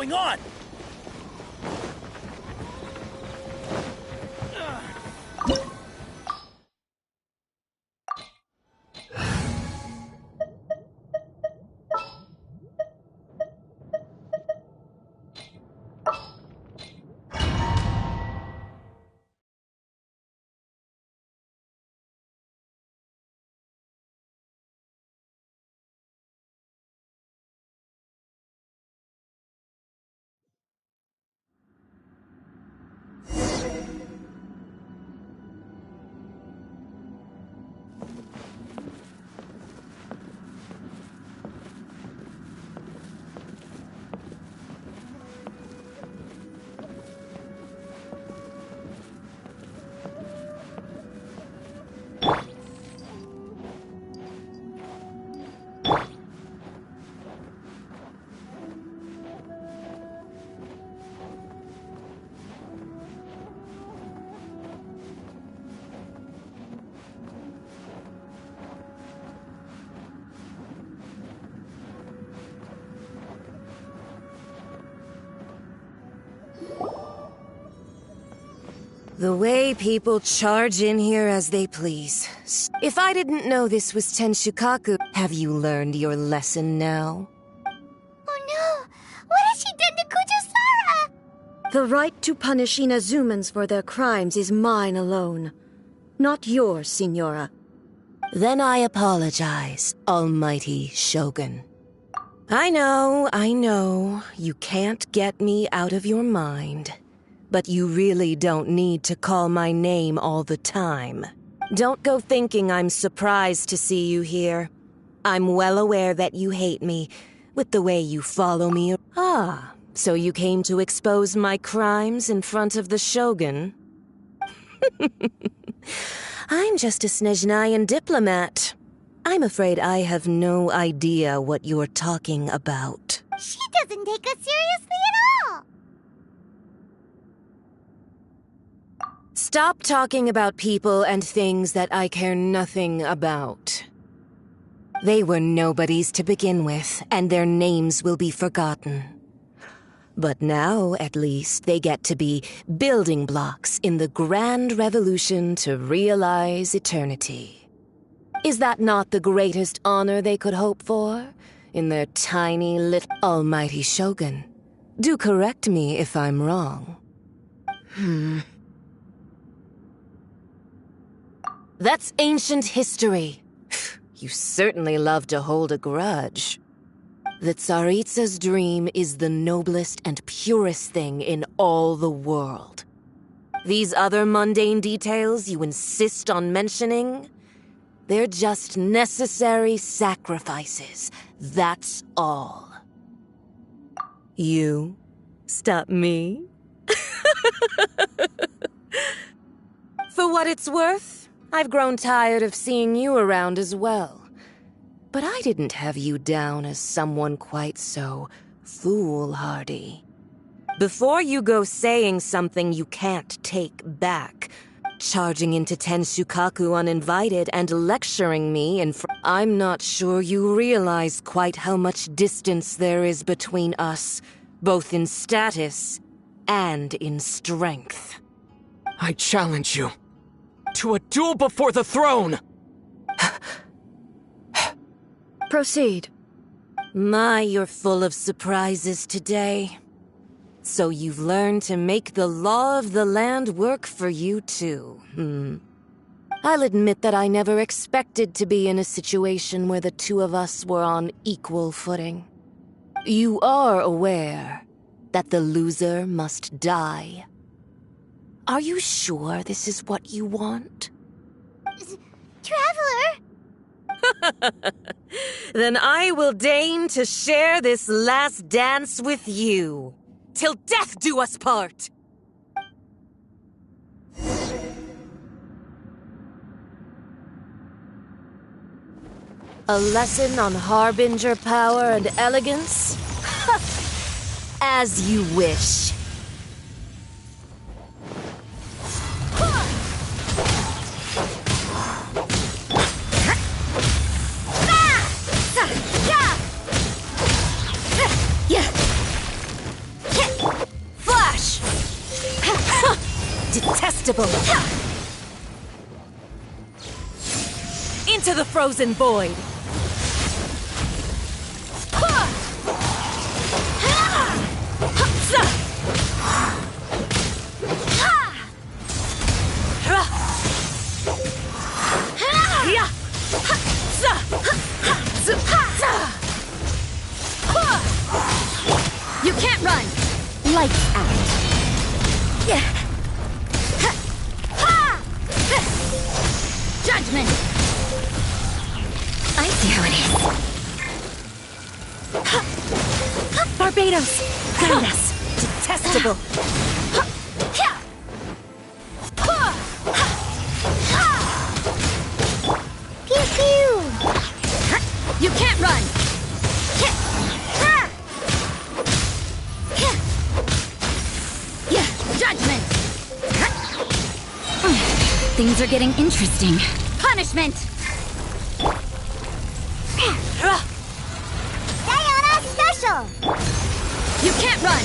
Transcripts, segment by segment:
going on? The way people charge in here as they please. If I didn't know this was Tenshukaku, have you learned your lesson now? Oh no! What has she done to Kujusara? The right to punish Inazumans for their crimes is mine alone. Not yours, Signora. Then I apologize, Almighty Shogun. I know, you can't get me out of your mind. But you really don't need to call my name all the time. Don't go thinking I'm surprised to see you here. I'm well aware that you hate me, with the way you follow me. Ah, so you came to expose my crimes in front of the Shogun? I'm just a Snezhnayan diplomat. I'm afraid I have no idea what you're talking about. She doesn't take us seriously at all! Stop talking about people and things that I care nothing about. They were nobodies to begin with, and their names will be forgotten. But now, at least, they get to be building blocks in the grand revolution to realize eternity. Is that not the greatest honor they could hope for? In their tiny little Almighty Shogun. Do correct me if I'm wrong. That's ancient history. You certainly love to hold a grudge. The Tsaritsa's dream is the noblest and purest thing in all the world. These other mundane details you insist on mentioning, they're just necessary sacrifices. That's all. You stop me? For what it's worth, I've grown tired of seeing you around as well. But I didn't have you down as someone quite so foolhardy. Before you go saying something you can't take back, charging into Tenshukaku uninvited and lecturing me I'm not sure you realize quite how much distance there is between us, both in status and in strength. I challenge you to a duel before the throne! Proceed. My, you're full of surprises today. So you've learned to make the law of the land work for you too, I'll admit that I never expected to be in a situation where the two of us were on equal footing. You are aware that the loser must die. Are you sure this is what you want? Traveler! Then I will deign to share this last dance with you. Till death do us part! A lesson on Harbinger power and elegance? As you wish. Detestable! Into the frozen void! You can't run! Lights out. Judgment! I see how it is. Barbados! Guide us! Detestable! Pew pew! You can't run! Judgment! Things are getting interesting. Punishment! Sayonara special! You can't run!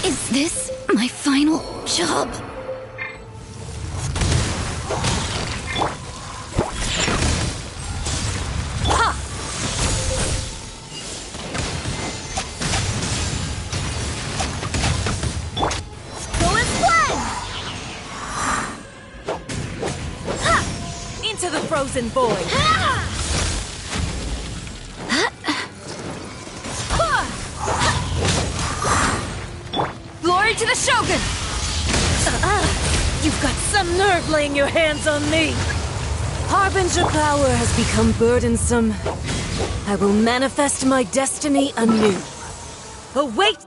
Is this my final job? Into the frozen void! Glory to the Shogun! You've got some nerve laying your hands on me! Harbinger power has become burdensome. I will manifest my destiny anew. Await!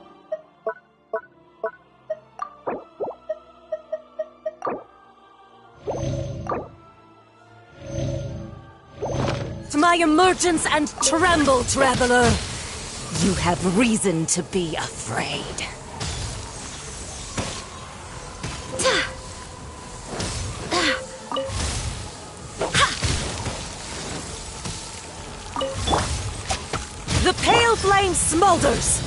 My emergence and tremble, traveler! You have reason to be afraid. The pale flame smolders!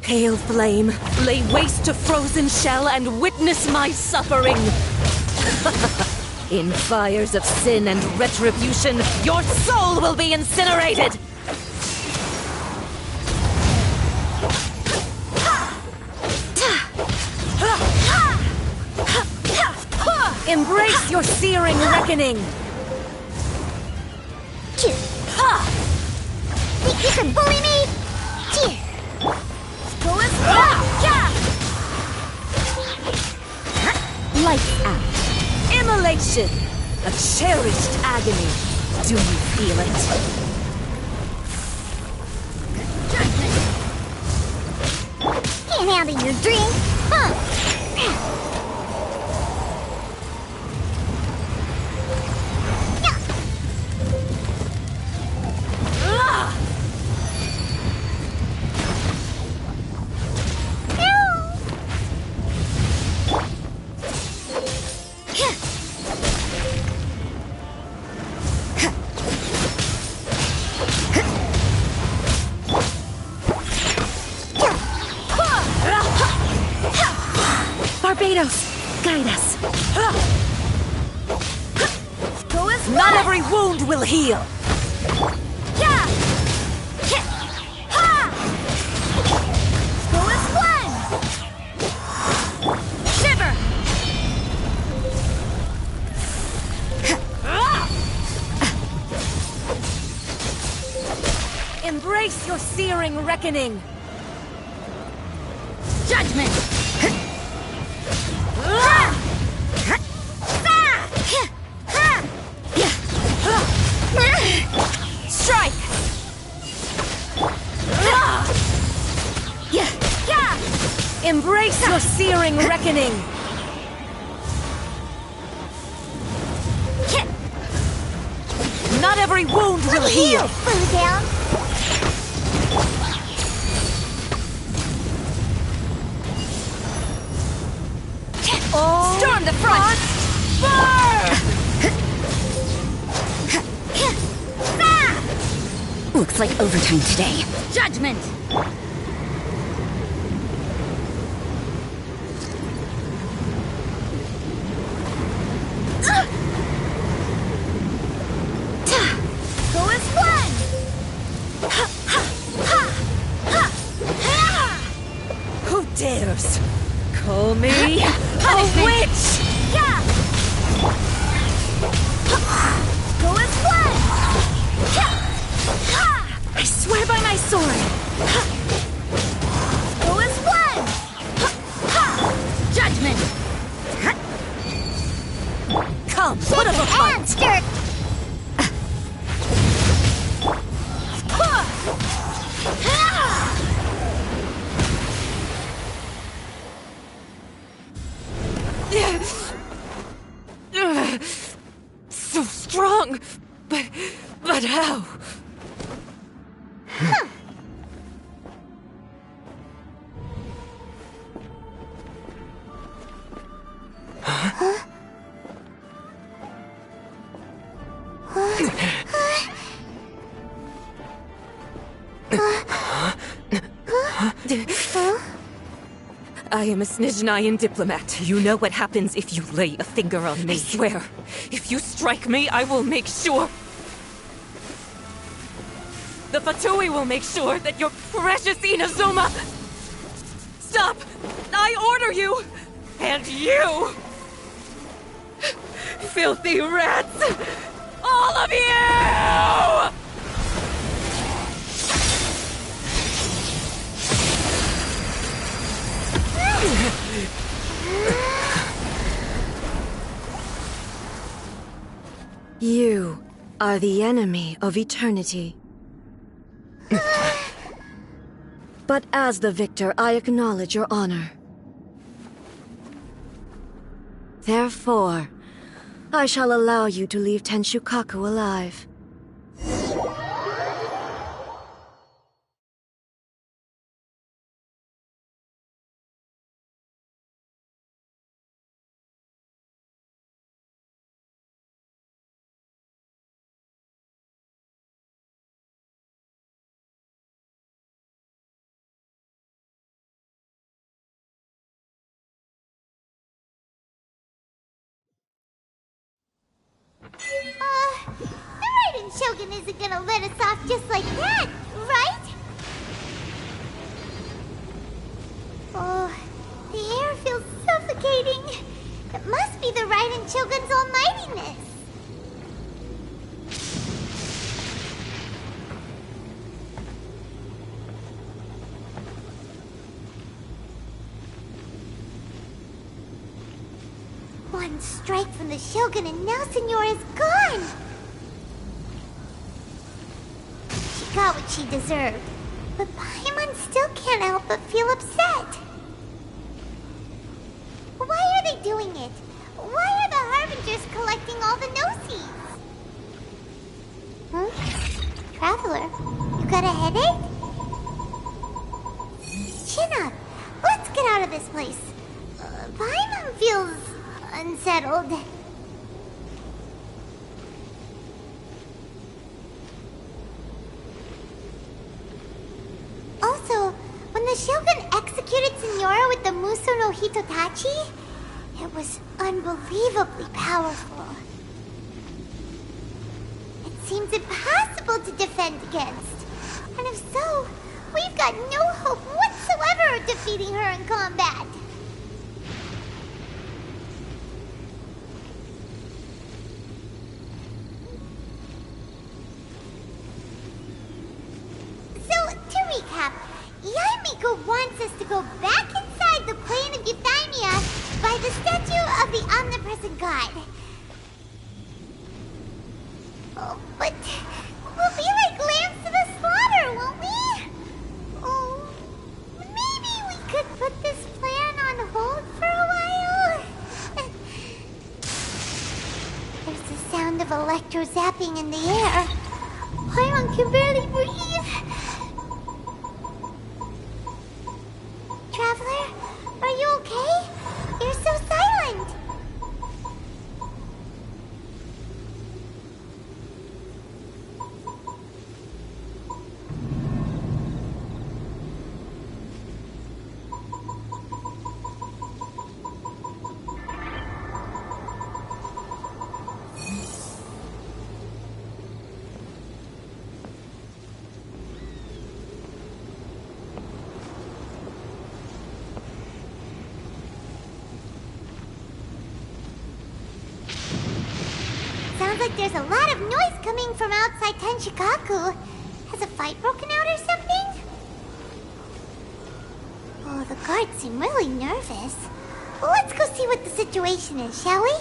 Pale flame, lay waste to frozen shell and witness my suffering! In fires of sin and retribution, your soul will be incinerated! Embrace your searing reckoning! Think you can bully me? Lights out. Immolation! A cherished agony. Do you feel it? Can't handle your drink, huh? Barbados, guide us. Not every wound will heal. Embrace your searing reckoning! Judgment! Strike! Embrace your searing reckoning! Not every wound will heal! Flew down. Oh, storm the front! Looks like overtime today. Judgment! Go as one! Who dares call me a witch? Go as one! I swear by my sword! Go as one! Judgment! Come, put up a And fight! stir! So strong, but how? I am a Snezhnayan diplomat. You know what happens if you lay a finger on me. I swear, if you strike me, I will make sure... The Fatui will make sure that your precious Inazuma... Stop! I order you! And you! Filthy rats! All of you! You are the enemy of eternity. But as the victor, I acknowledge your honor. Therefore, I shall allow you to leave Tenshukaku alive. The Raiden Shogun isn't gonna let us off just like that, right? Oh, the air feels suffocating. It must be the Raiden Shogun's almightiness. One strike from the Shogun and now Senora is gone! She got what she deserved, but Paimon still can't help but feel upset. Why are they doing it? Why are the Harbingers collecting all the Gnosis? Traveler, you got a headache? Chin up! Let's get out of this place. Paimon feels... unsettled. Also, when the Shogun executed Senora with the Muso no Hitotachi, it was unbelievably powerful. It seems impossible to defend against. And if so, we've got no hope whatsoever of defeating her in combat. Echo wants us to go back inside the plane of Euthymia by the statue of the omnipresent god. Oh, but we'll be like lambs to the slaughter, won't we? Oh, maybe we could put this plan on hold for a while? There's the sound of electro zapping in the air. Paimon can barely breathe. Traveler, are you okay? You're so silent. Sounds like there's a lot of noise coming from outside Tenshikaku. Has a fight broken out or something? Oh, the guards seem really nervous. Well, let's go see what the situation is, shall we?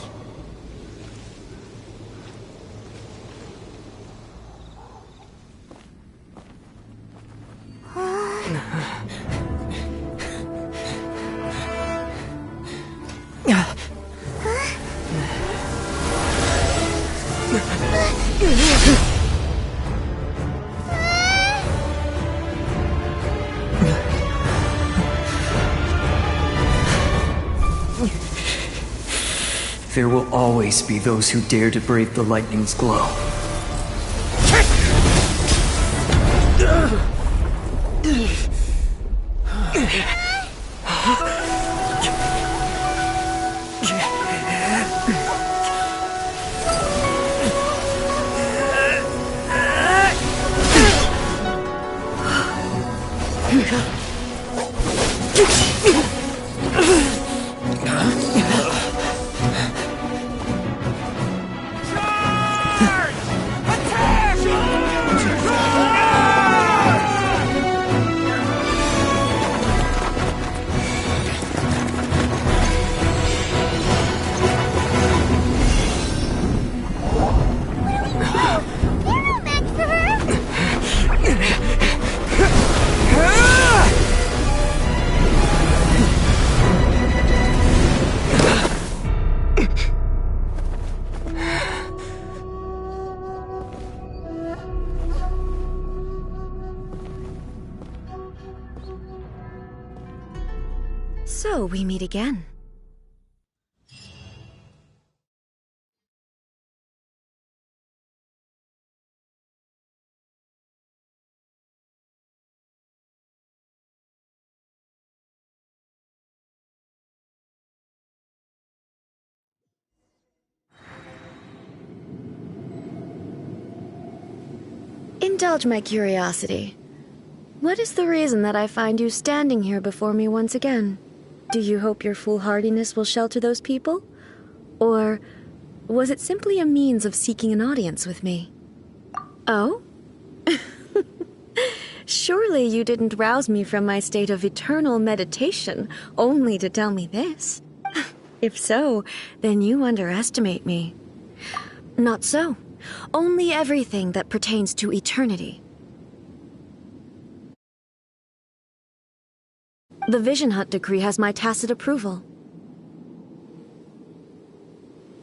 There will always be those who dare to brave the lightning's glow. So we meet again. Indulge my curiosity. What is the reason that I find you standing here before me once again? Do you hope your foolhardiness will shelter those people? Or was it simply a means of seeking an audience with me? Oh? Surely you didn't rouse me from my state of eternal meditation only to tell me this. If so, then you underestimate me. Not so. Only everything that pertains to eternity. The Vision Hut decree has my tacit approval.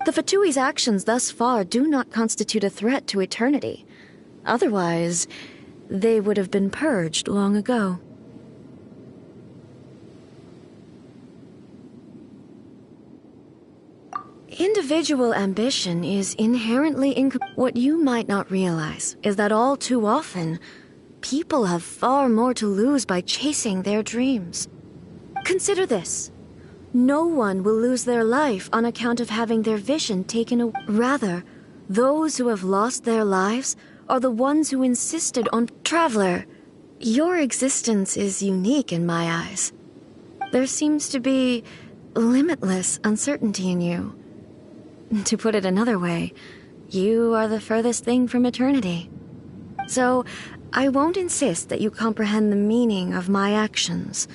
The Fatui's actions thus far do not constitute a threat to eternity. Otherwise, they would have been purged long ago. Individual ambition is inherently What you might not realize is that all too often, people have far more to lose by chasing their dreams. Consider this. No one will lose their life on account of having their vision taken away. Rather, those who have lost their lives are the ones who insisted on... Traveler, your existence is unique in my eyes. There seems to be limitless uncertainty in you. To put it another way, you are the furthest thing from eternity. So, I won't insist that you comprehend the meaning of my actions.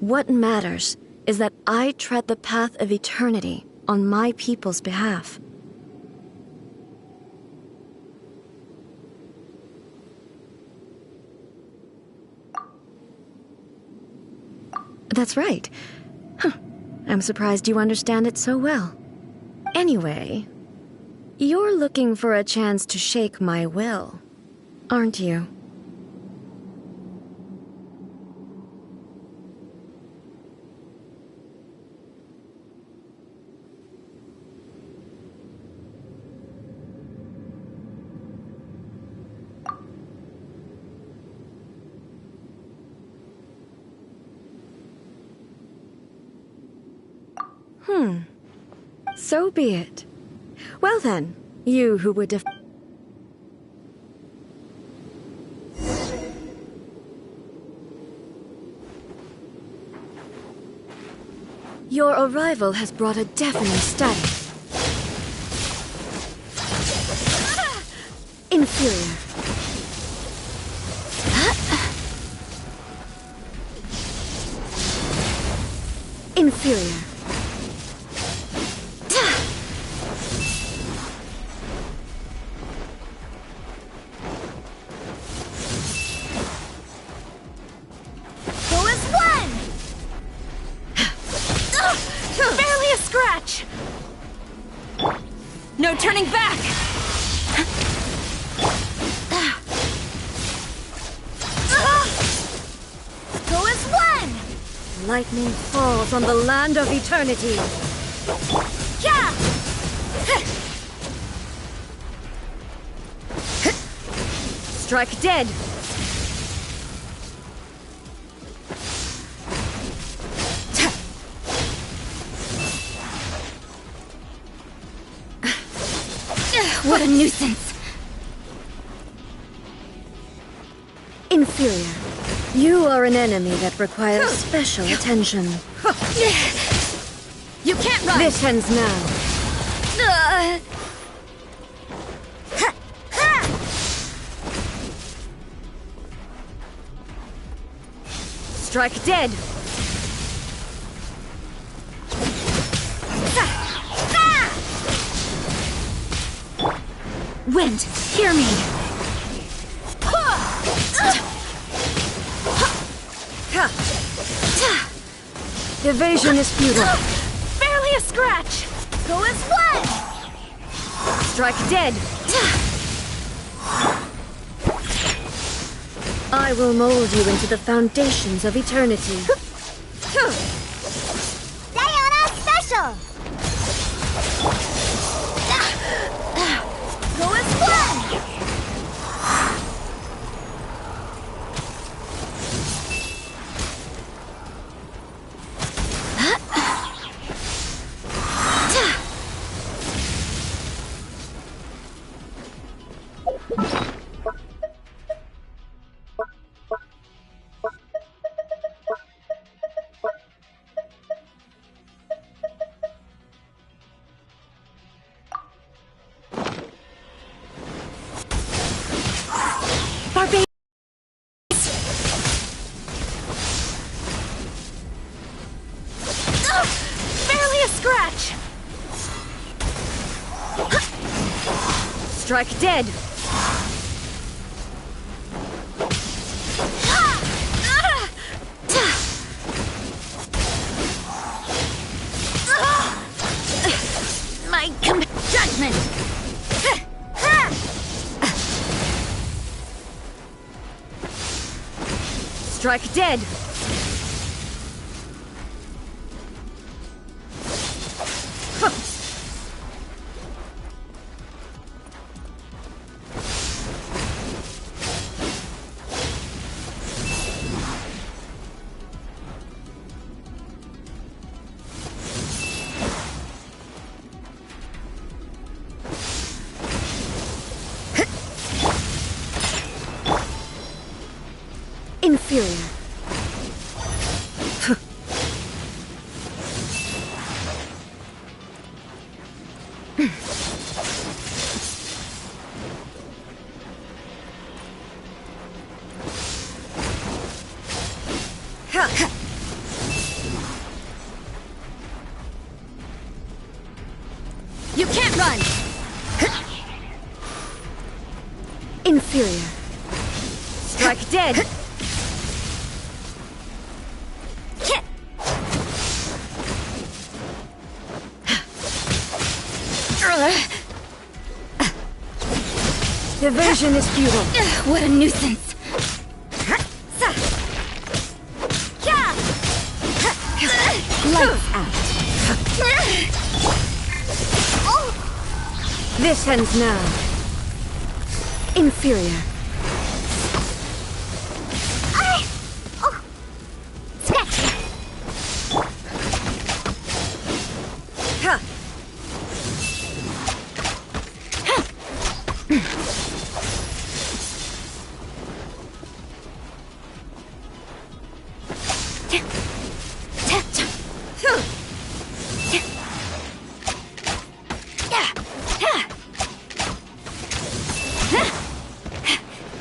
What matters is that I tread the path of eternity on my people's behalf. That's right. I'm surprised you understand it so well. Anyway, you're looking for a chance to shake my will, aren't you? So be it. Well then, you who would Your arrival has brought a deafening study. Inferior. Inferior. No turning back! Go as one! Lightning falls on the land of eternity. Yeah! Strike dead! What a nuisance! Inferior. You are an enemy that requires special attention. You can't run! This ends now. Strike dead! Wind, hear me! Evasion is futile. Barely a scratch! Go as one! Strike dead! I will mold you into the foundations of eternity. Diana Special! Go as one! Strike dead! My judgment! Strike dead! Inferior. Inferior. Strike dead! Evasion is futile. What a nuisance. Lights out. This ends now. Inferior.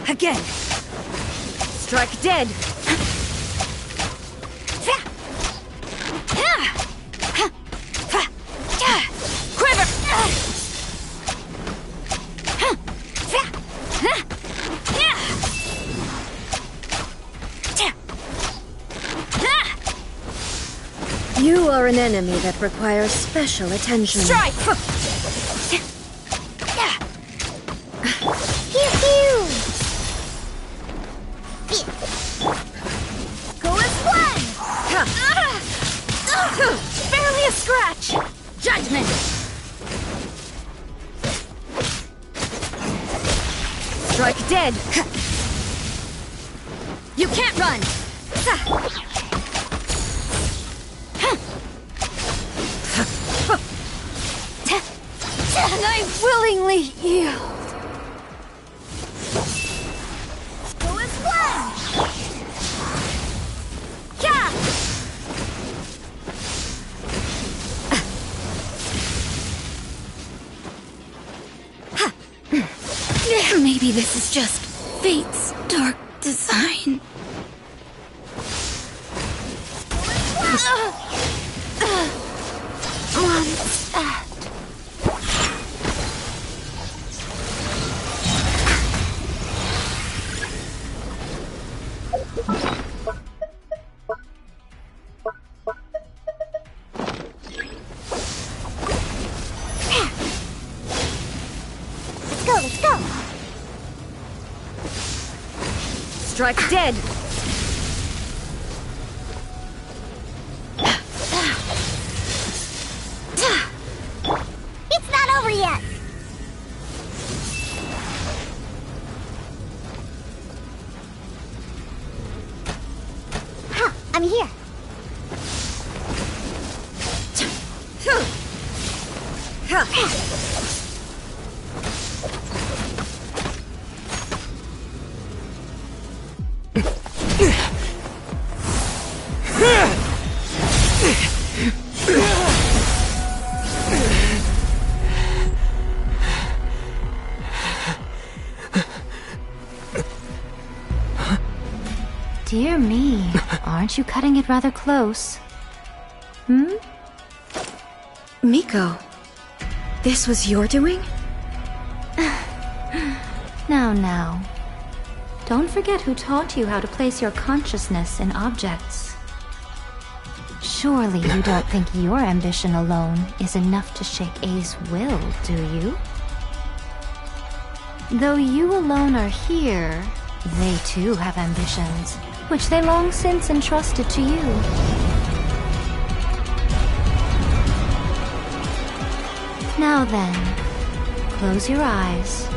Again. Strike dead. Quiver. You are an enemy that requires special attention. Strike. Pew pew. Go as one. Barely a scratch. Judgment. Strike dead. You can't run. And I willingly yield. Go as one. Maybe this is just fate's dark design. Let's go. Strike dead. It's not over yet. I'm here. Dear me, aren't you cutting it rather close? Hmm? Miko, this was your doing? Now. Don't forget who taught you how to place your consciousness in objects. Surely you don't think your ambition alone is enough to shake A's will, do you? Though you alone are here, they too have ambitions, which they long since entrusted to you. Now then, close your eyes.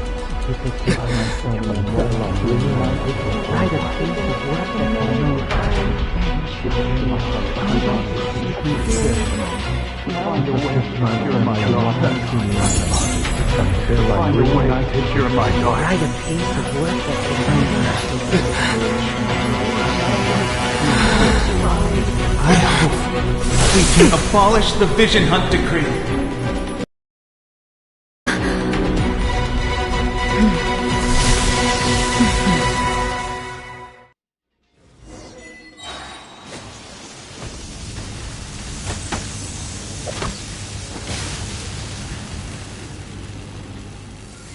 We can abolish the Vision Hunt Decree.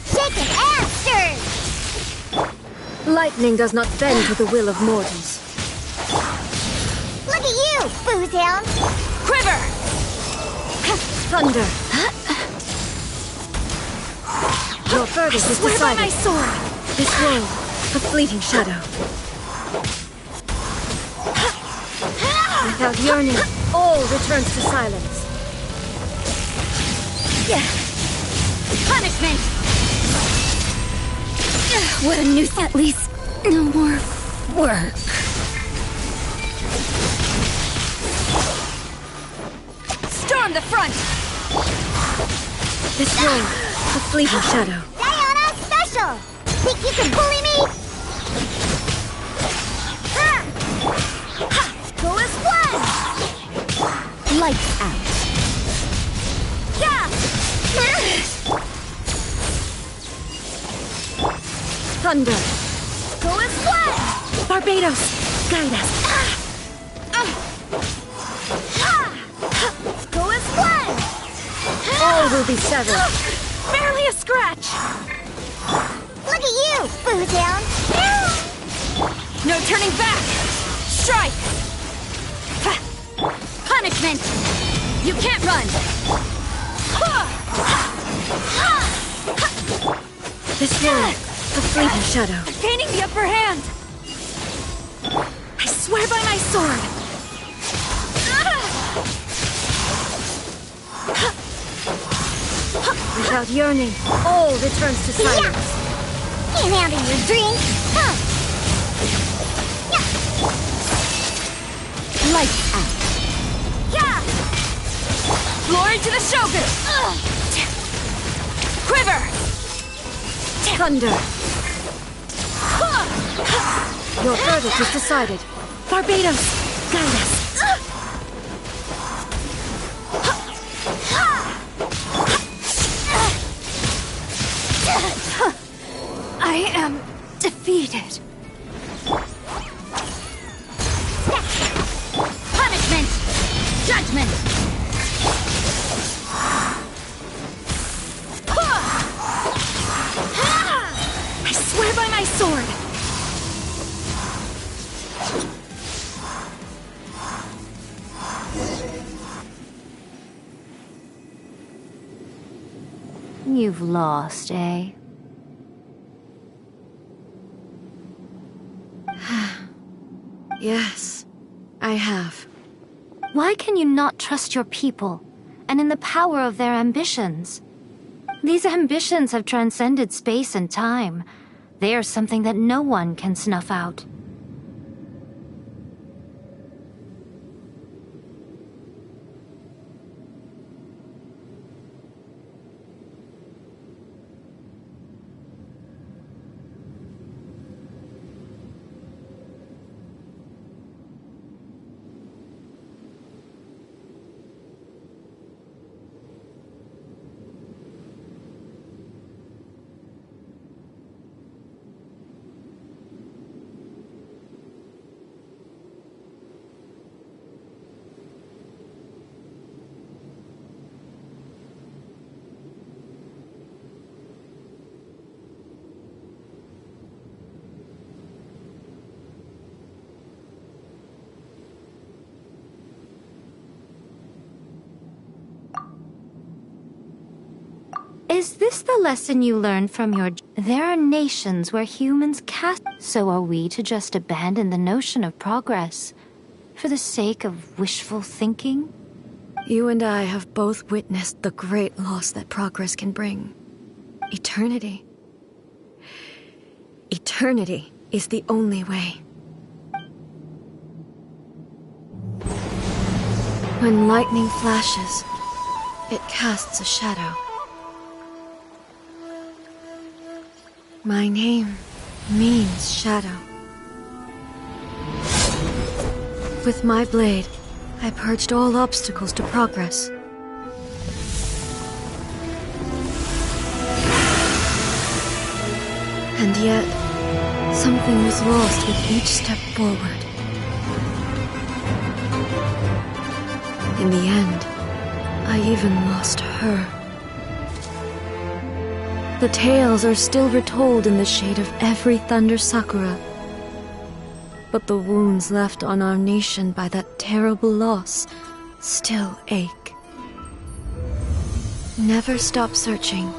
Shaken and stirred. Lightning does not bend to the will of mortals. Look at you, Foozhound! Quiver! Thunder. Your verdict is Swear by decided. my sword! This world, a fleeting shadow. Without yearning, all returns to silence. Punishment! What a nuisance. At least, no more work. Storm the front! This world, a fleeting shadow. Diana Special! Think you can bully me? Go as one! Lights out. Thunder. Go as one! Barbados, guide us. Go as one! All will be severed. Barely a scratch! Look at you, Foozhound! No turning back! Strike! Punishment! You can't run! This world, a fleeting shadow. Gaining the upper hand! I swear by my sword! Without yearning, all returns to silence. Can't handle your drink! Lights out. Glory to the Shogun! Quiver! Thunder. Your verdict is decided. Barbados, guide us. I am defeated. Punishment! Judgment! I swear by my sword! You've lost, eh? Yes, I have. Why can you not trust your people, and in the power of their ambitions? These ambitions have transcended space and time. They are something that no one can snuff out. Is this the lesson you learned from your... There are nations where humans cast... So are we to just abandon the notion of progress for the sake of wishful thinking? You and I have both witnessed the great loss that progress can bring. Eternity. Eternity is the only way. When lightning flashes, it casts a shadow. My name means shadow. With my blade, I purged all obstacles to progress. And yet, something was lost with each step forward. In the end, I even lost her. The tales are still retold in the shade of every thunder sakura. But the wounds left on our nation by that terrible loss still ache. Never stop searching,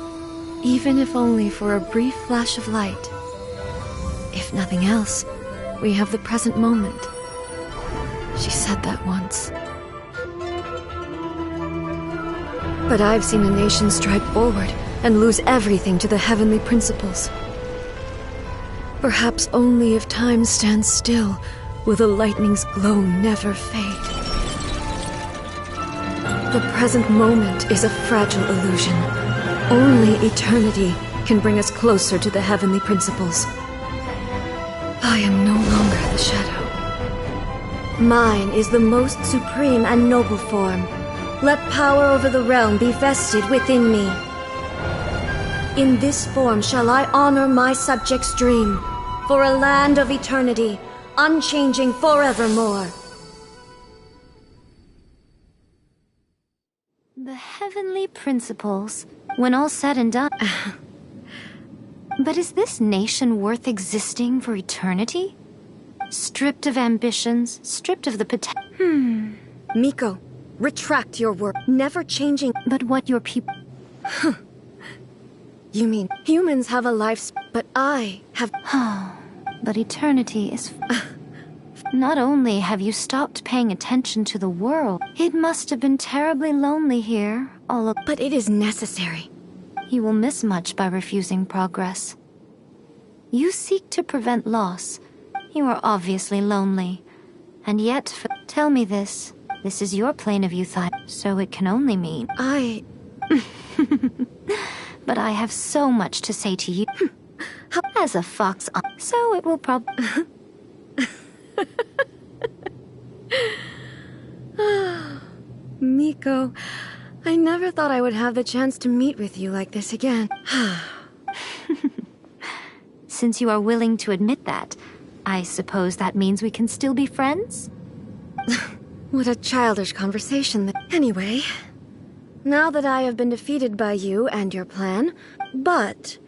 even if only for a brief flash of light. If nothing else, we have the present moment. She said that once. But I've seen a nation stride forward and lose everything to the heavenly principles. Perhaps only if time stands still will the lightning's glow never fade. The present moment is a fragile illusion. Only eternity can bring us closer to the heavenly principles. I am no longer the shadow. Mine is the most supreme and noble form. Let power over the realm be vested within me. In this form shall I honor my subjects' dream, for a land of eternity, unchanging forevermore. The heavenly principles, when all said and done. But is this nation worth existing for eternity? Stripped of ambitions, stripped of the potential. Miko, retract your word. Never changing. But what your people... You mean humans have a life, but I have... But eternity is... Not only have you stopped paying attention to the world, it must have been terribly lonely here, all of... But it is necessary. You will miss much by refusing progress. You seek to prevent loss. You are obviously lonely. And yet, tell me this. This is your plane of youth, so it can only mean... But I have so much to say to you. As a fox, so it will probably... Miko, I never thought I would have the chance to meet with you like this again. Since you are willing to admit that, I suppose that means we can still be friends? What a childish conversation. Anyway, now that I have been defeated by you and your plan, but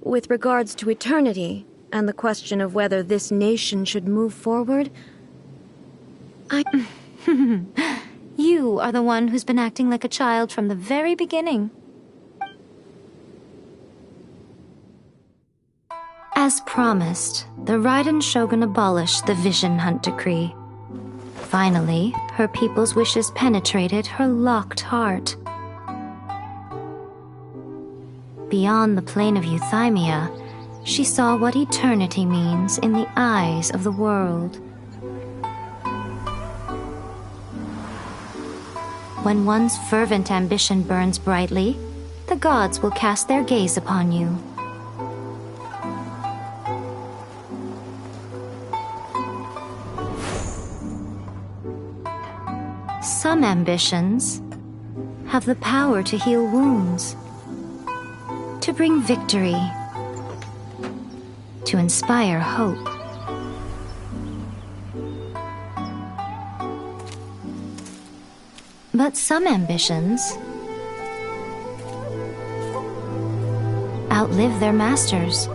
with regards to eternity and the question of whether this nation should move forward, You are the one who's been acting like a child from the very beginning. As promised, the Raiden Shogun abolished the Vision Hunt Decree. Finally, her people's wishes penetrated her locked heart. Beyond the plane of euthymia, she saw what eternity means in the eyes of the world. When one's fervent ambition burns brightly, the gods will cast their gaze upon you. Some ambitions have the power to heal wounds, to bring victory, to inspire hope. But some ambitions outlive their masters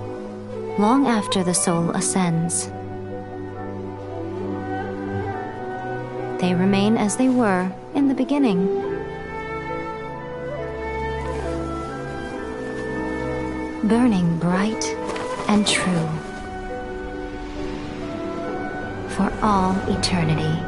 long after the soul ascends. They remain as they were in the beginning. Burning bright and true for all eternity.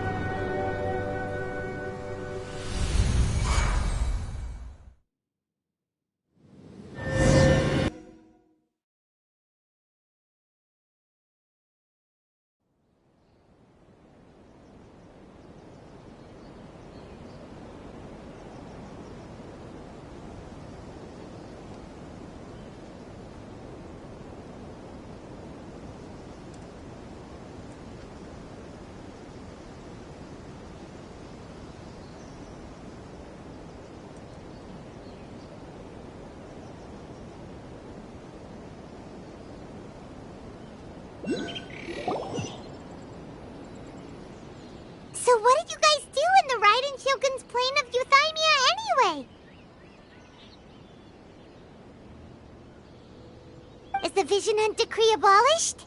So what did you guys do in the Raiden Shogun's plane of euthymia anyway? Vision Hunt Decree abolished?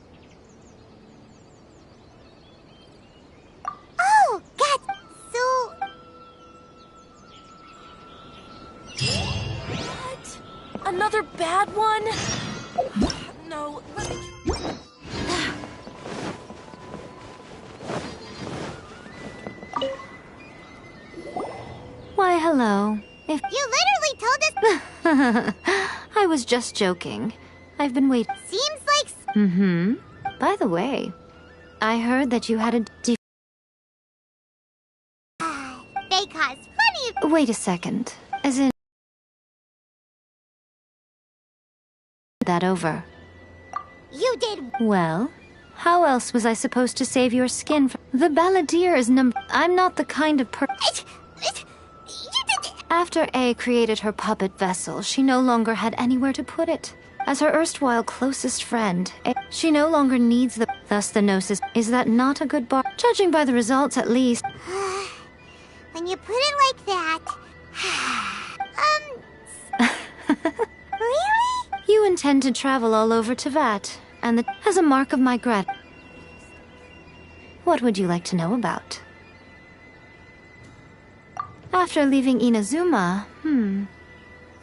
Oh, God. So... What? Another bad one? No, let me... Why, hello. If You literally told us... I was just joking. I've been waiting. Seems like... Mm-hmm. By the way, I heard that you had a They cause plenty of... Wait a second. As in... that over. You did... Well, how else was I supposed to save your skin from... The balladeer is I'm not the kind of You did... After A created her puppet vessel, she no longer had anywhere to put it. As her erstwhile closest friend, she no longer needs thus the gnosis. Is that not a good bar? Judging by the results, at least. When you put it like that... Really? You intend to travel all over Tevat, and as a mark of my What would you like to know about? After leaving Inazuma,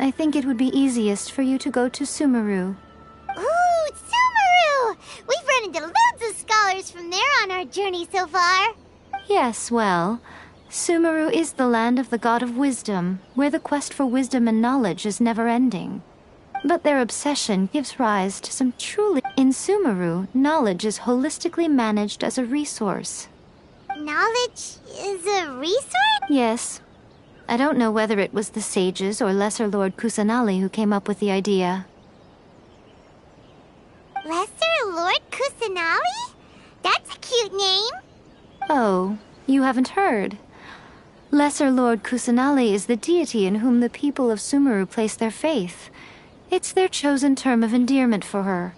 I think it would be easiest for you to go to Sumeru. Ooh, Sumeru! We've run into loads of scholars from there on our journey so far. Yes, well, Sumeru is the land of the god of wisdom, where the quest for wisdom and knowledge is never-ending. But their obsession gives rise to some truly... In Sumeru, knowledge is holistically managed as a resource. Knowledge is a resource? Yes. I don't know whether it was the sages or Lesser Lord Kusanali who came up with the idea. Lesser Lord Kusanali? That's a cute name. Oh, you haven't heard. Lesser Lord Kusanali is the deity in whom the people of Sumeru place their faith. It's their chosen term of endearment for her.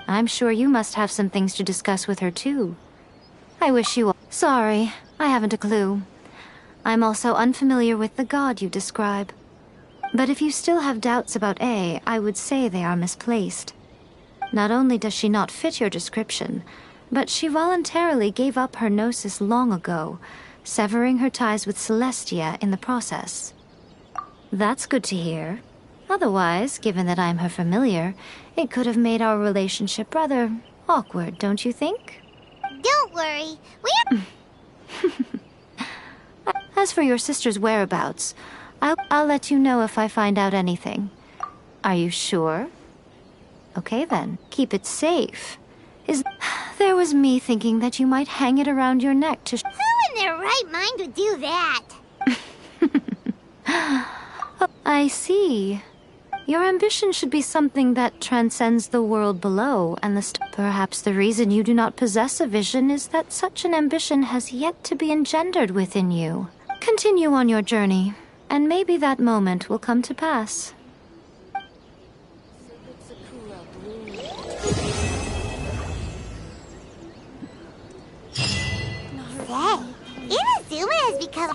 I'm sure you must have some things to discuss with her, too. I wish you... Sorry, I haven't a clue. I'm also unfamiliar with the god you describe. But if you still have doubts about A, I would say they are misplaced. Not only does she not fit your description, but she voluntarily gave up her gnosis long ago, severing her ties with Celestia in the process. That's good to hear. Otherwise, given that I'm her familiar, it could have made our relationship rather awkward, don't you think? Don't worry, we're... As for your sister's whereabouts, I'll let you know if I find out anything. Are you sure? Okay then, keep it safe. There was me thinking that you might hang it around your neck to... Who in their right mind would do that? I see. Your ambition should be something that transcends the world below, and perhaps the reason you do not possess a vision is that such an ambition has yet to be engendered within you. Continue on your journey, and maybe that moment will come to pass. Say, Inazuma has become...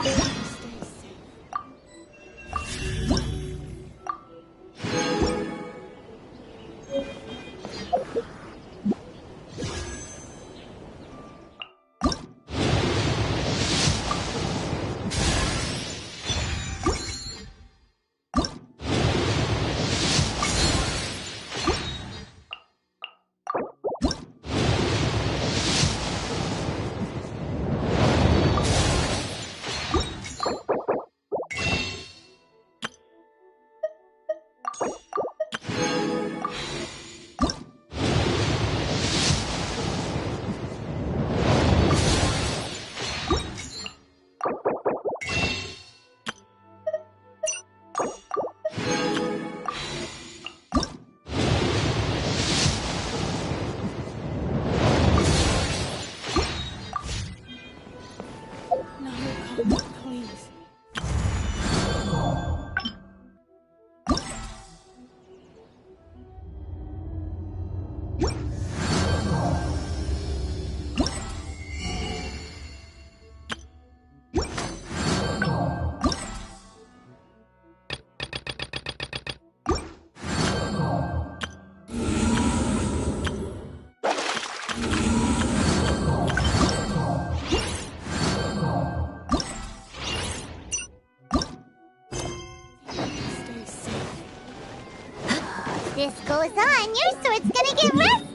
goes on, your sword's gonna get rusty.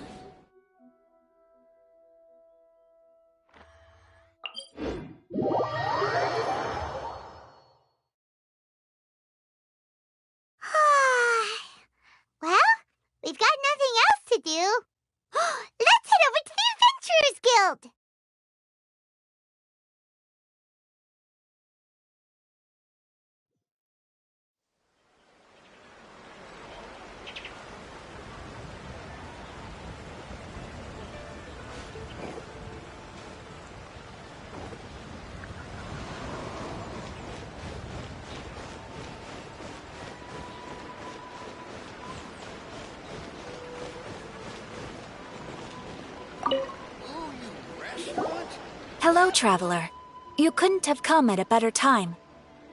Well, we've got nothing else to do. Let's head over to the Adventurers Guild! Hello, traveler. You couldn't have come at a better time.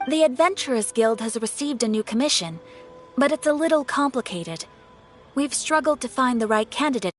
The Adventurers Guild has received a new commission, but it's a little complicated. We've struggled to find the right candidate